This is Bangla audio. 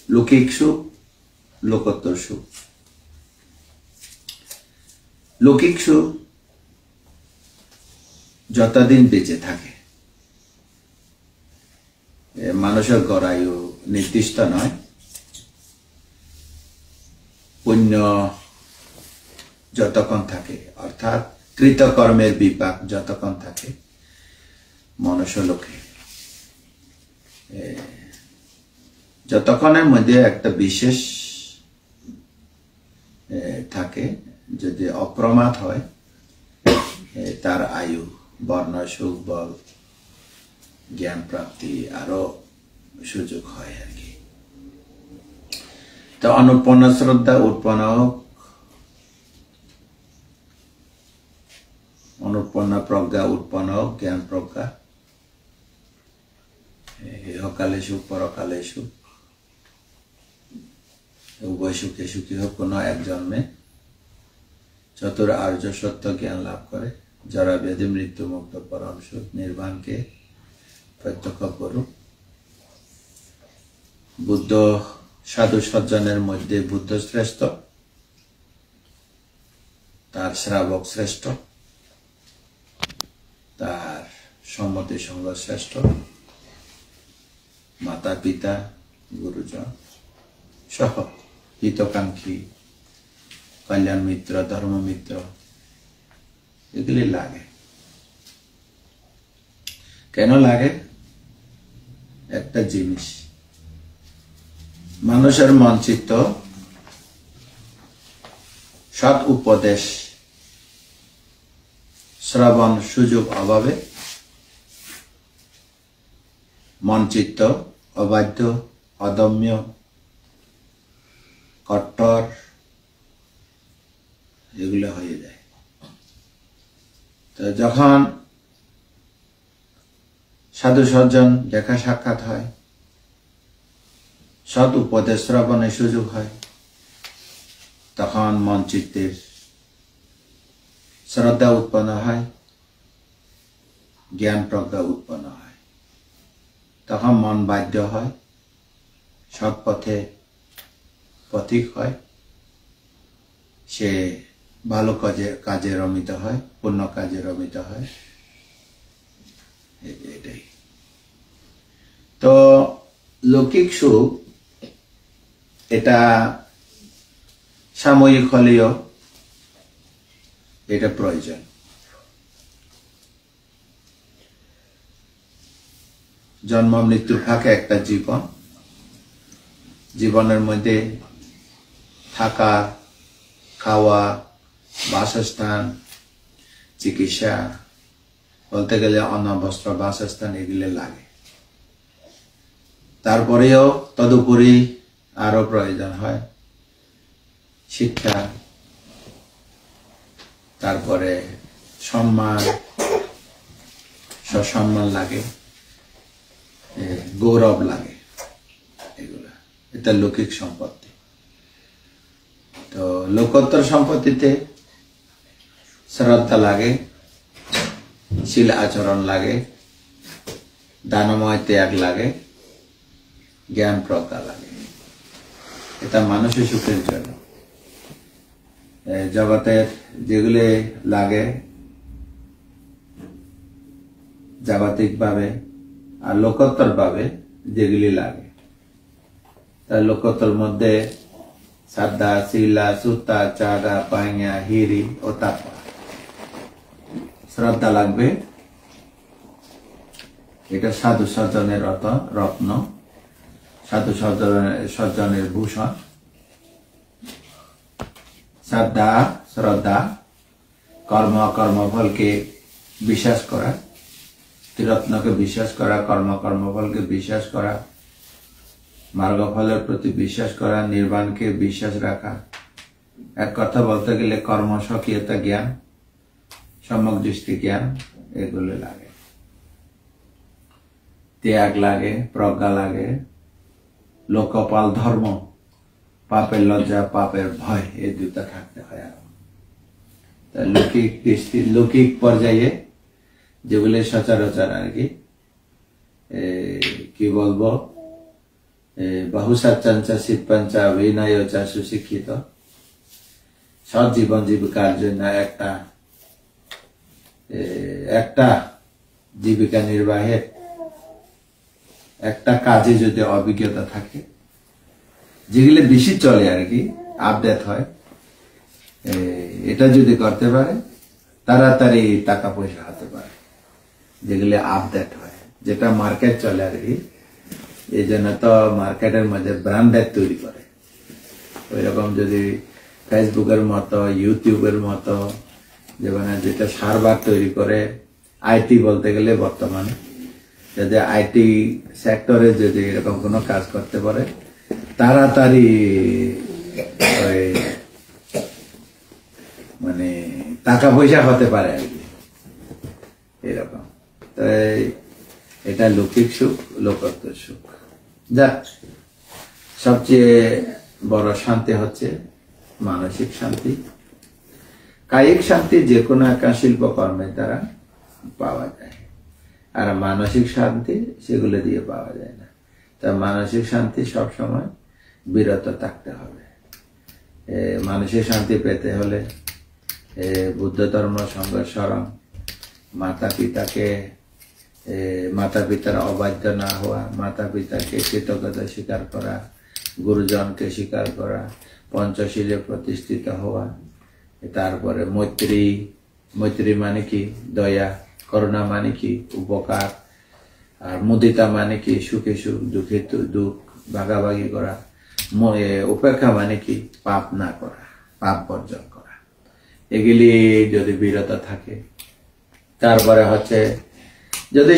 লৌকিক সুখ, লোকোত্তর সুখ। লৌকিক সুখ যতদিন বেঁচে থাকে, মানুষের গড়ায়ু নির্দিষ্ট নয়, পুণ্য যতক্ষণ থাকে, অর্থাৎ কৃতকর্মের বিপাক যতক্ষণ থাকে মনুষ্যলোকে, যতক্ষণের মধ্যে একটা বিশেষ থাকে, যদি অপ্রমাদ হয় তার আয়ু, বর্ণ, সুখ, বল, জ্ঞান প্রাপ্তি আরো সুযোগ হয় আর কি। তো অনুৎপন্ন শ্রদ্ধা উৎপন্ন হোক, অনুৎপন্ন প্রজ্ঞা উৎপন্ন হোক, জ্ঞান প্রজ্ঞা, ইহকালে সুখ পরকালে সুখ, উভয় সুখে সুখী হোক কোনো এক জন্মে, চতুর আর্য সত্য জ্ঞান লাভ করে, যারা ব্যাধি মৃত্যু মুক্ত পরম সুখ নির্বাণকে প্রত্যক্ষ করুক। বুদ্ধ সাধু সজ্জনের মধ্যে বুদ্ধ শ্রেষ্ঠ, তার শ্রাবক শ্রেষ্ঠ, তার সম্মতি সঙ্গ শ্রেষ্ঠ, মাতা পিতা গুরুজন সহ হিতকাঙ্ক্ষী, কল্যাণ মিত্র, ধর্মমিত্র, এগুলি লাগে। কেন লাগে? একটা জিনিস, মানুষের মন চিত্ত সৎ উপদেশ শ্রবণ সুযোগ অভাবে মন চিত্ত অবাধ্য, অদম্য, কট্টর এগুলো হয়ে যায়। তো যখন সাধু সজ্জন দেখা সাক্ষাৎ হয়, সৎ উপদেশ শ্রবণের সুযোগ হয়, তখন মন চিত্তের শ্রদ্ধা উৎপন্ন হয়, জ্ঞান প্রজ্ঞা উৎপন্ন হয়, তখন মন বাধ্য হয়, সৎ পথে পথিক হয়, সে ভালো কাজে রমিত হয়, পূর্ণ কাজে রমিত হয়। এটাই তো লৌকিক সুখ, এটা সাময়িক হলেও এটা প্রয়োজন। জন্ম মৃত্যুর ফাঁকে একটা জীবন, জীবনের মধ্যে থাকা, খাওয়া, বাসস্থান, চিকিৎসা, বলতে গেলে অন্ন, বস্ত্র, বাসস্থান এগুলো লাগে। তারপরেও তদুপরি আরো প্রয়োজন হয় শিক্ষা, তারপরে সম্মান, সসম্মান লাগে, গৌরব লাগে, এগুলা এটা লৌকিক সম্পত্তি। তো লোকোত্তর সম্পত্তিতে শ্রদ্ধা লাগে, শীল আচরণ লাগে, দানময় ত্যাগ লাগে, জ্ঞান প্রজ্ঞা লাগে। এটা মানুষের সুখের জন্য। জগতের যেগুলি লাগে জাগতিক ভাবে আর লোকোত্তর ভাবে যেগুলি লাগে, তার লোকোত্তর মধ্যে শ্রদ্ধা, শিলা, সুতা, চাগা, পাইয়া, হিরি ও তাপা। শ্রদ্ধা লাগবে, এটা সাধু সজ্জনের রত্ন, সাধু সজ্জনের ভূষণ। শ্রদ্ধা কর্মফলকে বিশ্বাস করা, ত্রিরত্নকে বিশ্বাস করা, কর্মফলকে বিশ্বাস করা, মার্গফলের প্রতি বিশ্বাস করা, নির্বাণকে বিশ্বাস রাখা। এক কথা বলতে গেলে কর্ম স্বকীয়তা জ্ঞান, সম্যক দৃষ্টি জ্ঞান এগুলো লাগে। ত্যাগ লাগে, প্রজ্ঞা লাগে, লোকপাল ধর্ম, পাপের লজ্জা, পাপের ভয়, এই দুটা থাকতে হয়। লৌকিক দৃষ্টি, লৌকিক পর্যায়ে যেগুলি সচরাচর আর কি বলবো, বহুসাচ্চাঞ্চা শিল্পাঞ্চা অভিনয়চা সুশিক্ষিত, সৎ জীবন জীবিকার জন্য একটা জীবিকা নির্বাহের একটা কাজে যদি অভিজ্ঞতা থাকে, যেগুলো বেশি চলে আর কি, আপডেট হয়, এটা যদি করতে পারে তাড়াতাড়ি টাকা পয়সা হতে পারে, যেগুলো আপডেট হয়, যেটা মার্কেট চলে আর কি। এই জন্য তো মার্কেটের মধ্যে ব্র্যান্ডের তৈরি করে। ওই রকম যদি ফেসবুকের মতো, ইউটিউবের মতো, যেটা সার্ভার তৈরি করে, আইটি বলতে গেলে বর্তমানে যদি আইটি সেক্টরে যদি এরকম কোনো কাজ করতে পারে, তাড়াতাড়ি মানে টাকা পয়সা হতে পারে আর কি, এরকম। তাই এটা লৌকিক সুখ, লোকোত্তর সুখ। যাক, সবচেয়ে বড় শান্তি হচ্ছে মানসিক শান্তি। কায়িক শান্তি যে কোনো একটা শিল্পকর্মের দ্বারা পাওয়া যায়, আর মানসিক শান্তি সেগুলো দিয়ে পাওয়া যায় না। তা মানসিক শান্তি সবসময় বিরত থাকতে হবে। মানসিক শান্তি পেতে হলে বুদ্ধ ধর্ম সংঘর্ষরম, মাতা পিতার অবাধ্য না হওয়া, মাতা পিতাকে কৃতজ্ঞতা স্বীকার করা, গুরুজনকে স্বীকার করা, পঞ্চশীলে প্রতিষ্ঠিত হওয়া, তারপরে মৈত্রী মানে কি? দয়া। করুণা মানে কি? উপকার। আর মুদিতা মানে কি? সুখে সুখ, দুঃখে দুঃখ ভাগাভাগি করা। উপেক্ষা মানে কি? পাপ না করা, পাপ বর্জন করা। এগুলি যদি বিরত থাকে, তারপরে হচ্ছে যদি